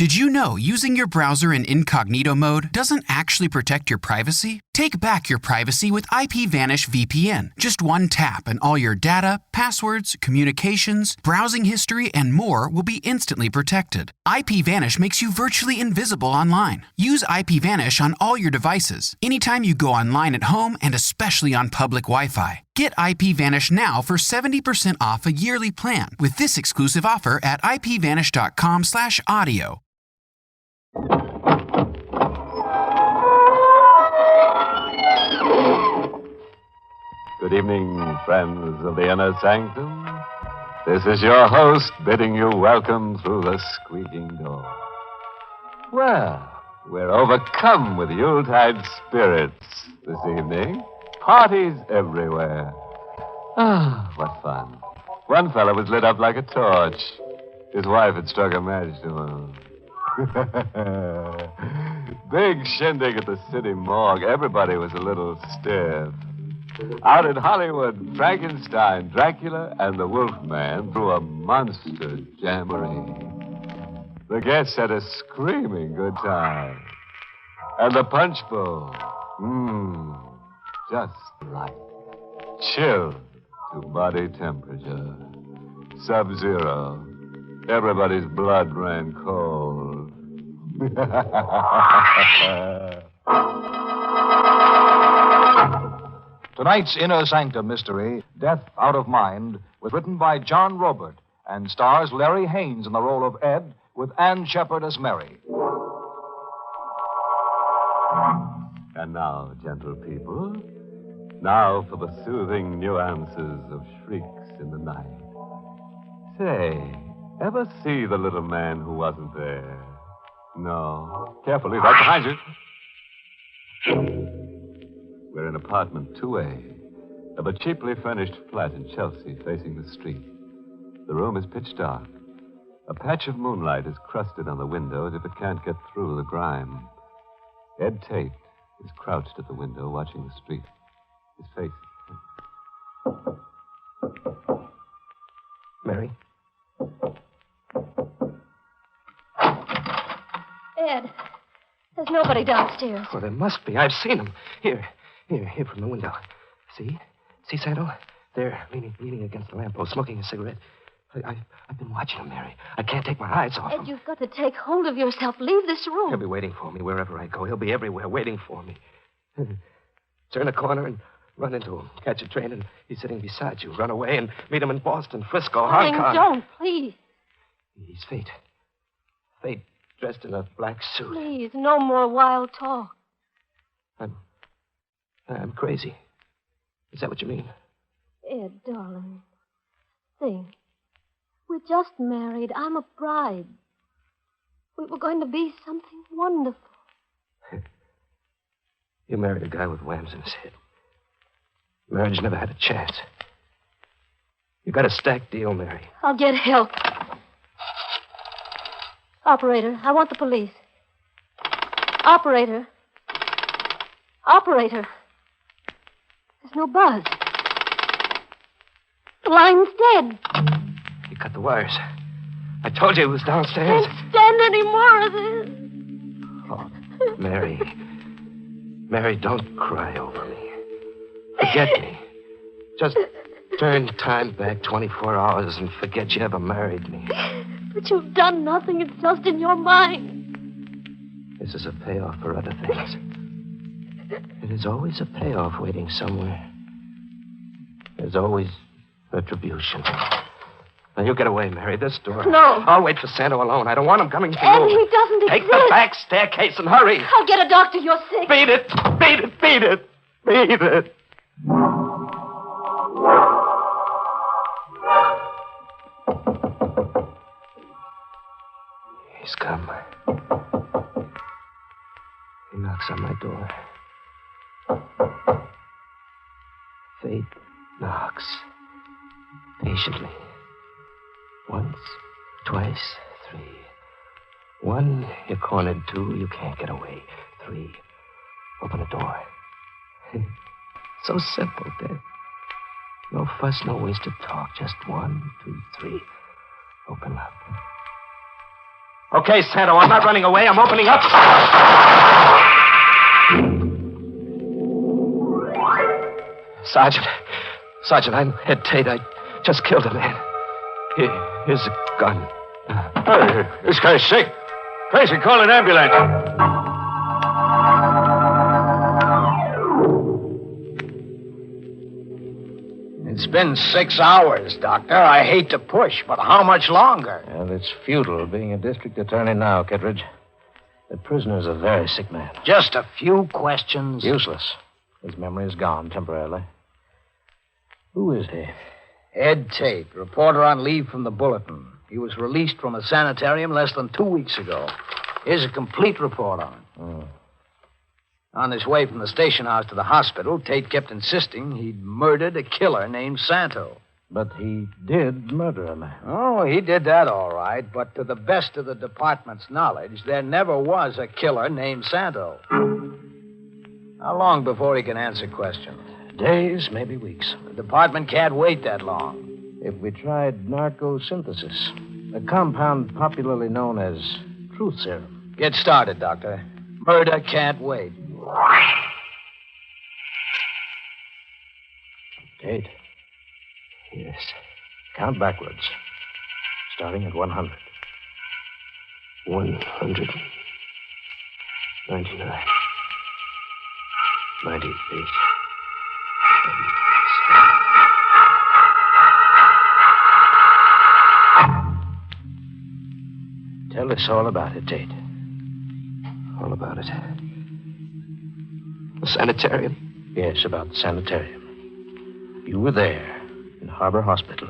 Did you know using your browser in incognito mode doesn't actually protect your privacy? Take back your privacy with IPVanish VPN. Just one tap and all your data, passwords, communications, browsing history, and more will be instantly protected. IPVanish makes you virtually invisible online. Use IPVanish on all your devices, anytime you go online at home and especially on public Wi-Fi. Get IPVanish now for 70% off a yearly plan with this exclusive offer at ipvanish.com/audio. Good evening, friends of the Inner Sanctum. This is your host bidding you welcome through the squeaking door. Well, we're overcome with Yuletide spirits this evening. Parties everywhere. Ah, what fun. One fellow was lit up like a torch. His wife had struck a match to him. Big shindig at the city morgue. Everybody was a little stiff. Out in Hollywood, Frankenstein, Dracula, and the Wolfman threw a monster jamboree. The guests had a screaming good time. And the punch bowl, just right. Chilled to body temperature. Sub-zero. Everybody's blood ran cold. Tonight's Inner Sanctum mystery, Death Out of Mind, was written by John Robert and stars Larry Haynes in the role of Ed with Ann Shepard as Mary. And now, gentle people, now for the soothing nuances of shrieks in the night. Say, ever see the little man who wasn't there? No. Carefully, right behind you. We're in apartment 2A of a cheaply furnished flat in Chelsea facing the street. The room is pitch dark. A patch of moonlight is crusted on the window as if it can't get through the grime. Ed Tate is crouched at the window watching the street. His face. Mary? Ed, there's nobody downstairs. Oh, there must be. I've seen him. Here from the window. See? See, Santo? There, leaning against the lamppost, smoking a cigarette. I've been watching him, Mary. I can't take my eyes off him. Ed, you've got to take hold of yourself. Leave this room. He'll be waiting for me wherever I go. He'll be everywhere waiting for me. Turn a corner and run into him. Catch a train and he's sitting beside you. Run away and meet him in Boston, Frisco, Hong Kong. Don't, please. He's Fate. Fate dressed in a black suit. Please, no more wild talk. I'm crazy. Is that what you mean? Ed, darling, think. We're just married. I'm a bride. We were going to be something wonderful. You married a guy with whams in his head. Marriage never had a chance. You got a stacked deal, Mary. I'll get help. Operator, I want the police. Operator. There's no buzz. The line's dead. He cut the wires. I told you he was downstairs. Can't stand any more of this. Oh, Mary. Mary, don't cry over me. Forget me. Just turn time back 24 hours and forget you ever married me. But you've done nothing. It's just in your mind. This is a payoff for other things. There's always a payoff waiting somewhere. There's always retribution. Now, you get away, Mary. This door. No. I'll wait for Santa alone. I don't want him coming to Ed, you. he doesn't Take exist. the back staircase and hurry. I'll get a doctor. You're sick. Beat it. Beat it. Beat it. Beat it. He's come. He knocks on my door. Fate knocks. Patiently. Once, twice, three. One, you're cornered. Two, you can't get away. Three, open the door. So simple, Dad. No fuss, no wasted talk. Just 1, 2, 3. Open up. Okay, Santo, I'm not running away. I'm opening up. Sergeant, I'm Ed Tate. I just killed a man. Here's a gun. Hey, this guy's sick. Tracy, call an ambulance. It's been 6 hours, Doctor. I hate to push, but how much longer? Well, it's futile being a district attorney now, Kittredge. The prisoner's a very sick man. Just a few questions. Useless. His memory is gone temporarily. Who is he? Ed Tate, reporter on leave from the Bulletin. He was released from a sanitarium less than 2 weeks ago. Here's a complete report on him. Oh. On his way from the station house to the hospital, Tate kept insisting he'd murdered a killer named Santo. But he did murder a man. Oh, he did that all right, but to the best of the department's knowledge, there never was a killer named Santo. How long before he can answer questions? Days, maybe weeks. The department can't wait that long. If we tried narcosynthesis, a compound popularly known as truth serum. Get started, Doctor. Murder can't wait. Tate. Yes. Count backwards. Starting at 100. 100. 99. 98. Tell us all about it, Tate. All about it. The sanitarium? Yes, about the sanitarium. You were there, in Harbor Hospital.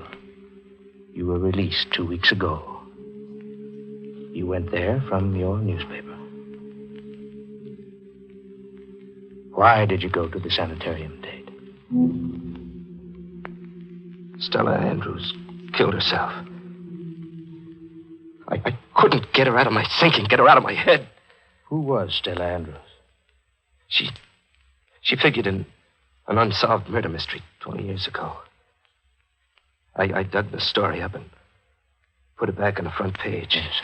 You were released 2 weeks ago. You went there from your newspaper. Why did you go to the sanitarium, Tate? Stella Andrews killed herself. I couldn't get her out of my thinking, get her out of my head. Who was Stella Andrews? She figured in an unsolved murder mystery 20 years ago. I dug the story up and put it back on the front page. Yes,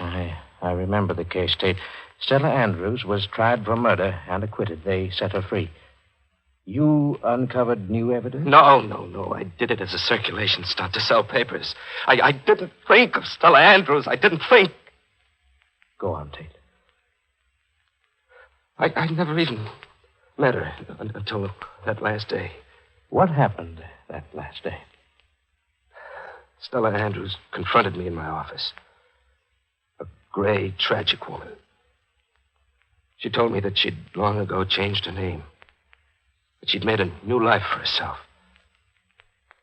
I remember the case, Tate. Stella Andrews was tried for murder and acquitted. They set her free. You uncovered new evidence? No. I did it as a circulation stunt to sell papers. I didn't think of Stella Andrews. I didn't think. Go on, Tate. I never even met her until that last day. What happened that last day? Stella Andrews confronted me in my office. A gray, tragic woman. She told me that she'd long ago changed her name. That she'd made a new life for herself.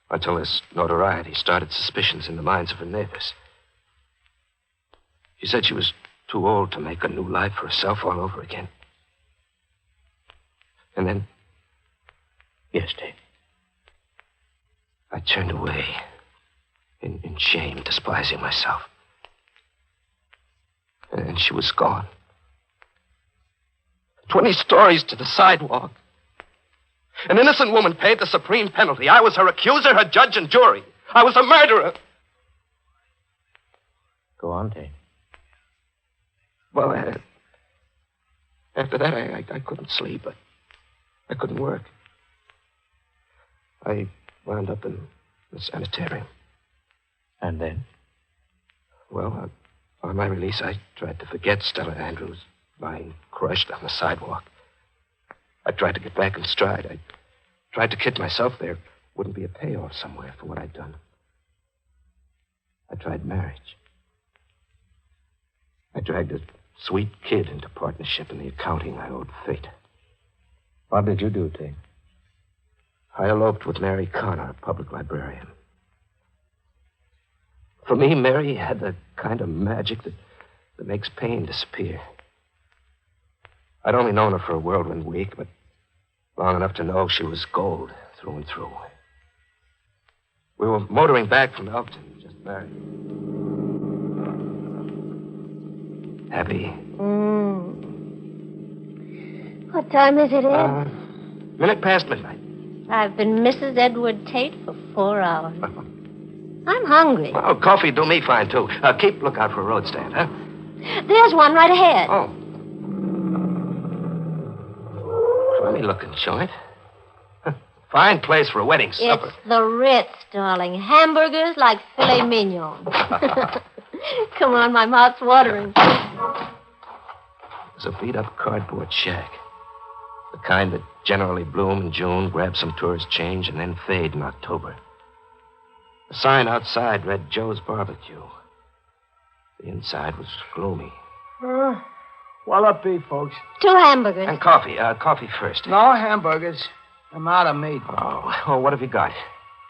Until this notoriety started suspicions in the minds of her neighbors. She said she was too old to make a new life for herself all over again. And then... Yes, Dave. I turned away in shame, despising myself. And she was gone. 20 stories to the sidewalk. An innocent woman paid the supreme penalty. I was her accuser, her judge, and jury. I was a murderer. Go on, Dave. Well, after that, I couldn't sleep. I couldn't work. I wound up in the sanitarium. And then? Well, on my release, I tried to forget Stella Andrews lying crushed on the sidewalk. I tried to get back in stride. I tried to kid myself there wouldn't be a payoff somewhere for what I'd done. I tried marriage. I dragged a sweet kid into partnership in the accounting I owed fate. What did you do, Tate? I eloped with Mary Connor, a public librarian. For me, Mary had the kind of magic that makes pain disappear. I'd only known her for a whirlwind week, but long enough to know she was gold through and through. We were motoring back from Elkton, just married. Happy? What time is it, Ed? Minute past midnight. I've been Mrs. Edward Tate for 4 hours. I'm hungry. Oh, coffee do me fine, too. Keep lookout for a road stand, huh? There's one right ahead. Oh. Funny-looking joint. Fine place for a wedding supper. It's the Ritz, darling. Hamburgers like filet mignon. Come on, my mouth's watering. It's a beat-up cardboard shack. The kind that generally bloom in June, grab some tourist change, and then fade in October. The sign outside read Joe's Barbecue. The inside was gloomy. What'll it be, folks? 2 hamburgers. And coffee. Coffee first. No hamburgers. I'm out of meat. Oh, what have you got?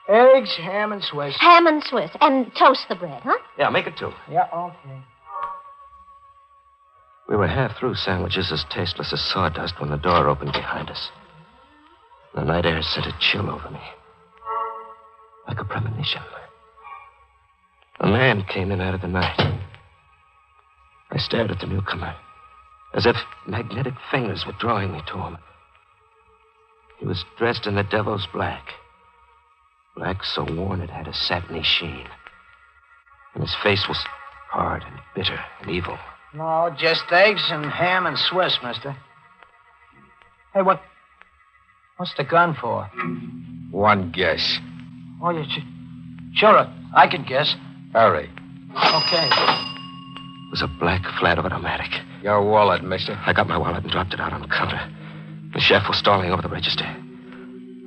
Eggs, ham, and Swiss. Ham and Swiss. And toast the bread, huh? Yeah, make it 2. Yeah, okay. We were half through sandwiches as tasteless as sawdust when the door opened behind us. The night air sent a chill over me. Like a premonition. A man came in out of the night. I stared at the newcomer, as if magnetic fingers were drawing me to him. He was dressed in the devil's black. Black so worn it had a satiny sheen. And his face was hard and bitter and evil. No, just eggs and ham and Swiss, mister. Hey, what's the gun for? One guess. Oh, sure, I can guess. Hurry. Okay. It was a black flat automatic. Your wallet, mister. I got my wallet and dropped it out on the counter. The chef was stalling over the register.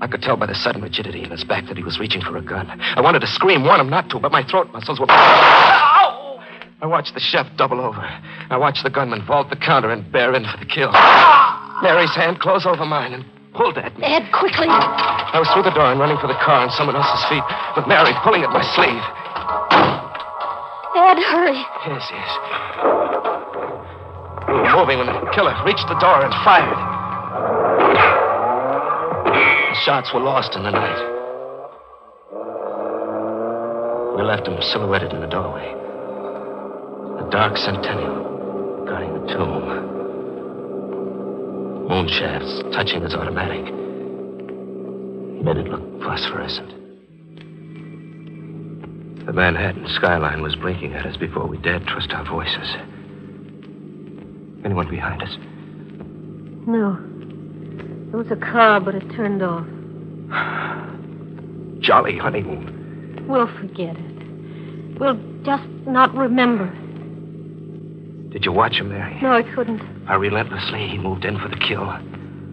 I could tell by the sudden rigidity in his back that he was reaching for a gun. I wanted to scream, warn him not to, but my throat muscles were... Ow! I watched the chef double over. I watched the gunman vault the counter and bear in for the kill. Mary's hand closed over mine and pulled at me. Ed, quickly. I was through the door and running for the car on someone else's feet, with Mary pulling at my sleeve. Ed, hurry. Yes. We were moving when the killer reached the door and fired. The shots were lost in the night. We left him silhouetted in the doorway. A dark centennial guarding the tomb. Moon shafts touching his automatic. He made it look phosphorescent. The Manhattan skyline was blinking at us before we dared trust our voices. Anyone behind us? No. There was a car, but it turned off. Jolly honeymoon. We'll forget it. We'll just not remember. Did you watch him, Mary? No, I couldn't. How relentlessly he moved in for the kill.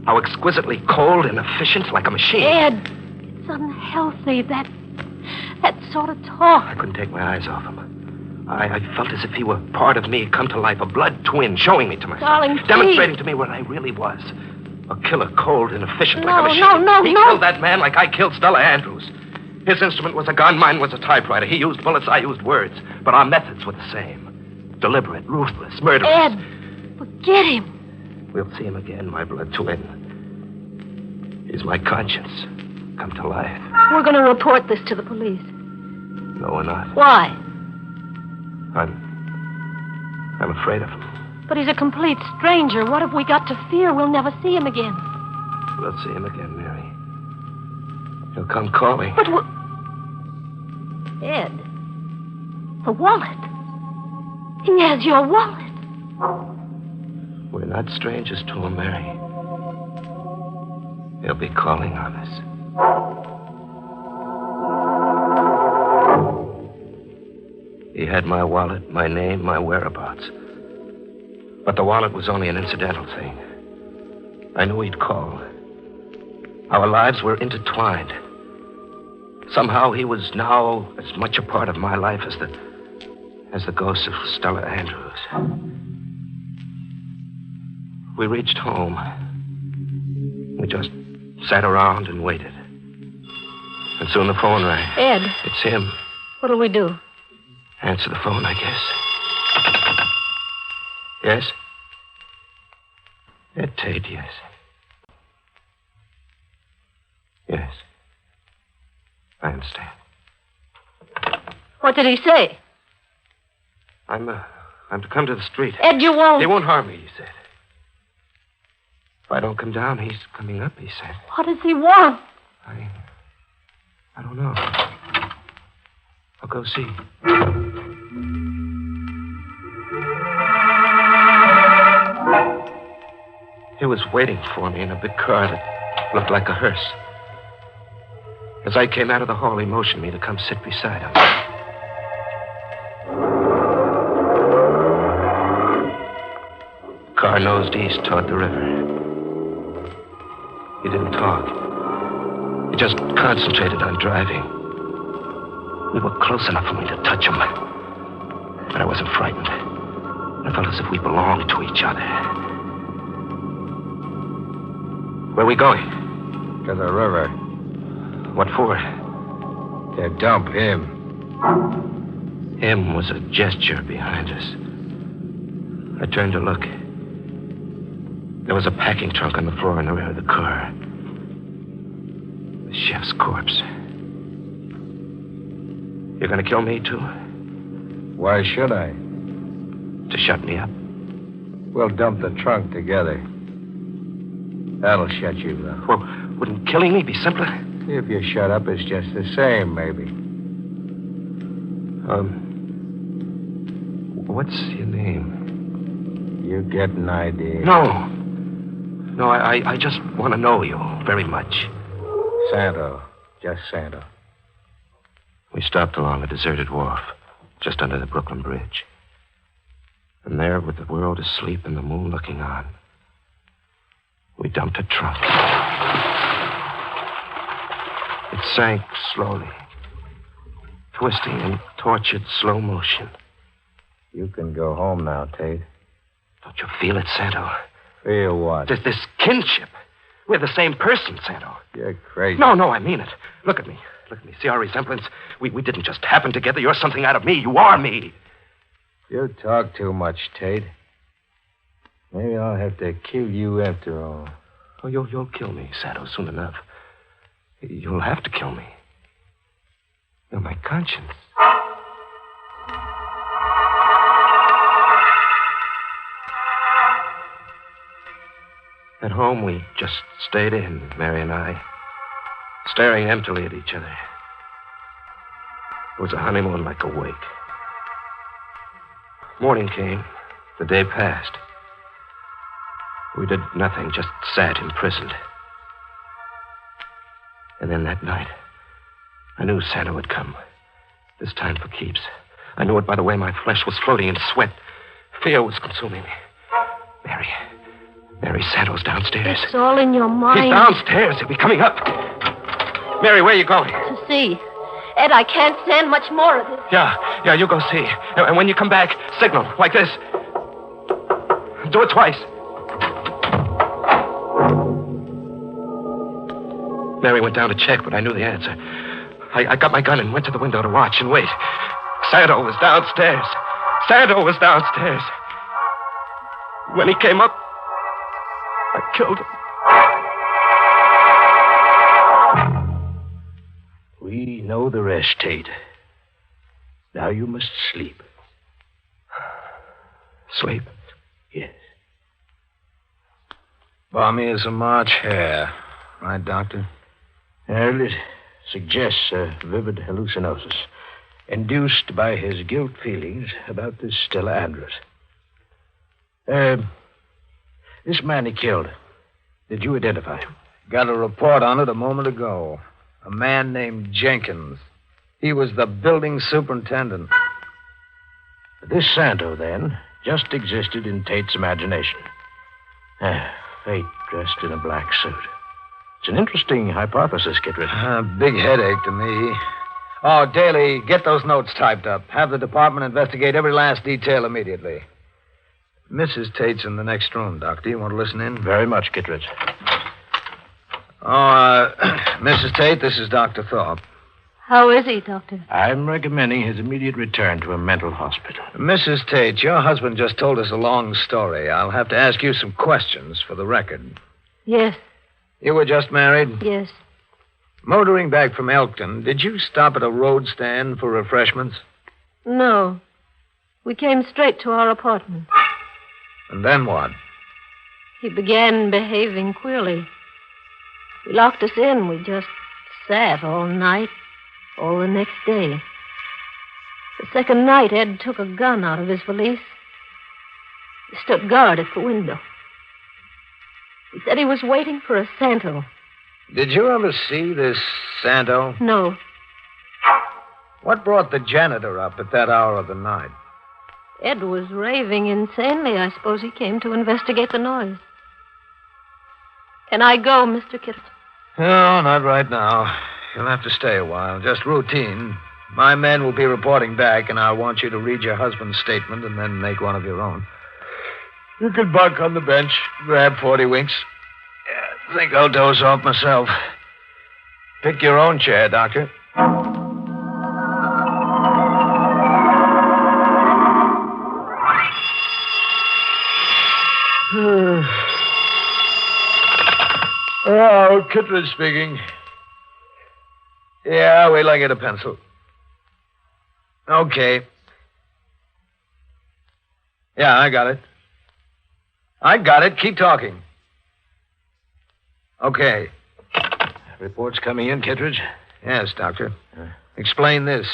How exquisitely cold and efficient, like a machine. Ed, it's unhealthy, that sort of talk. I couldn't take my eyes off him. I felt as if he were part of me, come to life, a blood twin, showing me to myself. Darling, demonstrating to me what I really was. A killer, cold and efficient, like a machine. No. He killed that man like I killed Stella Andrews. His instrument was a gun, mine was a typewriter. He used bullets, I used words. But our methods were the same. Deliberate, ruthless, murderous. Ed, forget him. We'll see him again, my blood twin. He's my conscience, come to life. We're going to report this to the police. No, we're not. Why? I'm afraid of him. But he's a complete stranger. What have we got to fear? We'll never see him again. We'll see him again, Mary. He'll come calling. But Ed, the wallet. He has your wallet. We're not strangers to him, Mary. He'll be calling on us. He had my wallet, my name, my whereabouts. But the wallet was only an incidental thing. I knew he'd call. Our lives were intertwined. Somehow he was now as much a part of my life as the ghost of Stella Andrews. We reached home. We just sat around and waited. And soon the phone rang. Ed. It's him. What'll we do? Answer the phone, I guess. Yes? Ed Tate, yes. Yes. I understand. What did he say? I'm to come to the street. Ed, you won't. He won't harm me, he said. If I don't come down, he's coming up, he said. What does he want? I don't know. I'll go see. He was waiting for me in a big car that looked like a hearse. As I came out of the hall, he motioned me to come sit beside him. The car nosed east toward the river. He didn't talk. He just concentrated on driving. We were close enough for me to touch him. But I wasn't frightened. I felt as if we belonged to each other. Where are we going? To the river. What for? To dump him. Him was a gesture behind us. I turned to look. There was a packing trunk on the floor in the rear of the car. The chef's corpse. You're going to kill me, too? Why should I? To shut me up? We'll dump the trunk together. That'll shut you up. Well, wouldn't killing me be simpler? If you shut up, it's just the same, maybe. What's your name? You get an idea. No. No, I just want to know you very much. Santo. Just Santo. We stopped along a deserted wharf, just under the Brooklyn Bridge. And there, with the world asleep and the moon looking on, we dumped a trunk. It sank slowly, twisting in tortured slow motion. You can go home now, Tate. Don't you feel it, Santo? Feel what? This kinship. We're the same person, Santo. You're crazy. No, I mean it. Look at me. Look at me. See our resemblance? We didn't just happen together. You're something out of me. You are me. You talk too much, Tate. Maybe I'll have to kill you after all. Oh, you'll kill me, Santo, soon enough. You'll have to kill me. You're my conscience. At home, we just stayed in, Mary and I, staring emptily at each other. It was a honeymoon like a wake. Morning came. The day passed. We did nothing, just sat imprisoned. And then that night, I knew Santa would come. This time for keeps. I knew it by the way my flesh was floating in sweat. Fear was consuming me. Mary, Santa's downstairs. It's all in your mind. He's downstairs. He'll be coming up. Mary, where are you going? To see. Ed, I can't stand much more of this. Yeah, you go see. And when you come back, signal, like this. Do it twice. Mary went down to check, but I knew the answer. I got my gun and went to the window to watch and wait. Santo was downstairs. When he came up, I killed him. We know the rest, Tate. Now you must sleep. Sleep? Yes. Balmy as a March hare. Right, Doctor? Well, it suggests a vivid hallucinosis induced by his guilt feelings about this Stella Andrews. This man he killed, did you identify him? Got a report on it a moment ago. A man named Jenkins. He was the building superintendent. This Santo, then, just existed in Tate's imagination. Fate dressed in a black suit. It's an interesting hypothesis, Kittredge. Big headache to me. Oh, Daly, get those notes typed up. Have the department investigate every last detail immediately. Mrs. Tate's in the next room, Doctor. You want to listen in? Very much, Kittredge. Mrs. Tate, this is Dr. Thorpe. How is he, Doctor? I'm recommending his immediate return to a mental hospital. Mrs. Tate, your husband just told us a long story. I'll have to ask you some questions for the record. Yes. You were just married? Yes. Motoring back from Elkton, did you stop at a road stand for refreshments? No. We came straight to our apartment. And then what? He began behaving queerly. He locked us in. We just sat all night, all the next day. The second night, Ed took a gun out of his valise. He stood guard at the window. He said he was waiting for a Santo. Did you ever see this Santo? No. What brought the janitor up at that hour of the night? Ed was raving insanely. I suppose he came to investigate the noise. Can I go, Mr. Kittredge? No, not right now. You'll have to stay a while. Just routine. My men will be reporting back, and I want you to read your husband's statement and then make one of your own. You can bunk on the bench, grab 40 winks. Yeah, I think I'll doze off myself. Pick your own chair, Doctor. Oh, Kittredge speaking. Yeah, wait till I get a pencil. Okay. Yeah, I got it. I got it. Keep talking. Okay. Reports coming in, Kittredge? Yes, Doctor. Explain this.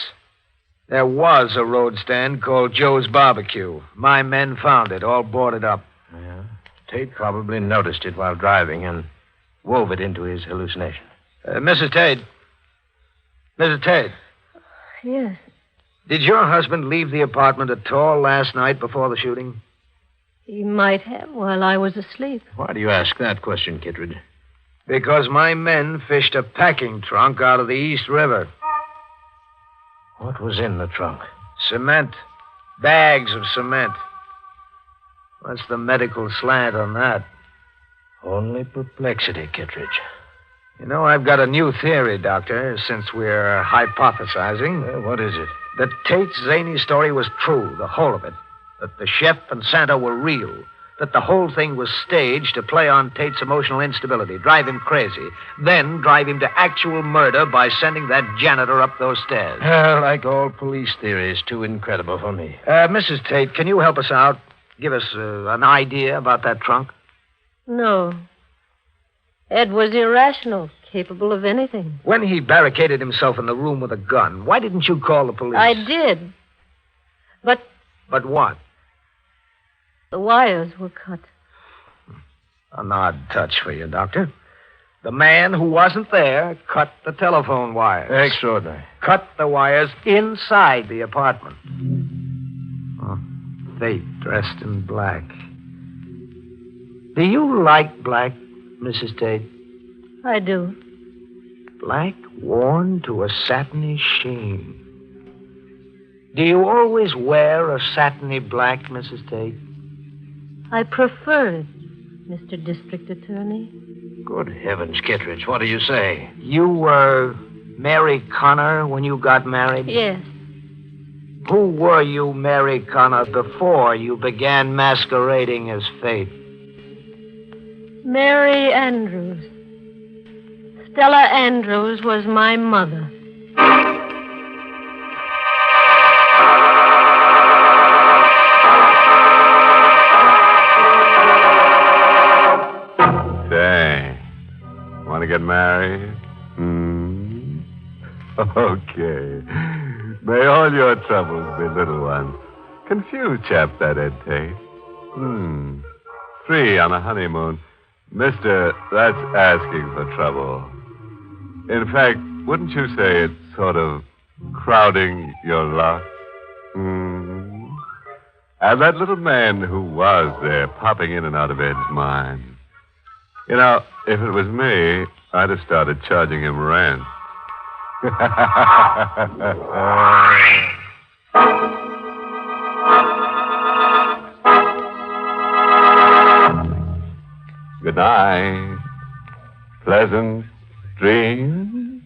There was a road stand called Joe's Barbecue. My men found it, all boarded up. Yeah. Tate probably noticed it while driving and wove it into his hallucination. Mrs. Tate. Mrs. Tate. Yes. Did your husband leave the apartment at all last night before the shooting? He might have while I was asleep. Why do you ask that question, Kittredge? Because my men fished a packing trunk out of the East River. What was in the trunk? Cement. Bags of cement. What's the medical slant on that? Only perplexity, Kittredge. You know, I've got a new theory, Doctor, since we're hypothesizing. What is it? That Tate's zany story was true, the whole of it. That the chef and Santa were real. That the whole thing was staged to play on Tate's emotional instability, drive him crazy, then drive him to actual murder by sending that janitor up those stairs. Like all police theories, too incredible for me. Mrs. Tate, can you help us out? Give us an idea about that trunk? No. Ed was irrational, capable of anything. When he barricaded himself in the room with a gun, why didn't you call the police? I did. But But what? the wires were cut. An odd touch for you, Doctor. The man who wasn't there cut the telephone wires. Extraordinary. Cut the wires inside the apartment. Oh, Fate dressed in black. Do you like black, Mrs. Tate? I do. Black worn to a satiny sheen. Do you always wear a satiny black, Mrs. Tate? I prefer it, Mr. District Attorney. Good heavens, Kittredge, what do you say? You were Mary Connor when you got married? Yes. Who were you, Mary Connor, before you began masquerading as Fate? Mary Andrews. Stella Andrews was my mother. Say, want to get married? Okay. May all your troubles be little ones. Confused chap, that Ed Tate. 3 on a honeymoon. Mister, that's asking for trouble. In fact, wouldn't you say it's sort of crowding your luck? And that little man who was there, popping in and out of Ed's mind. You know, if it was me, I'd have started charging him rent. Good night. Pleasant dreams.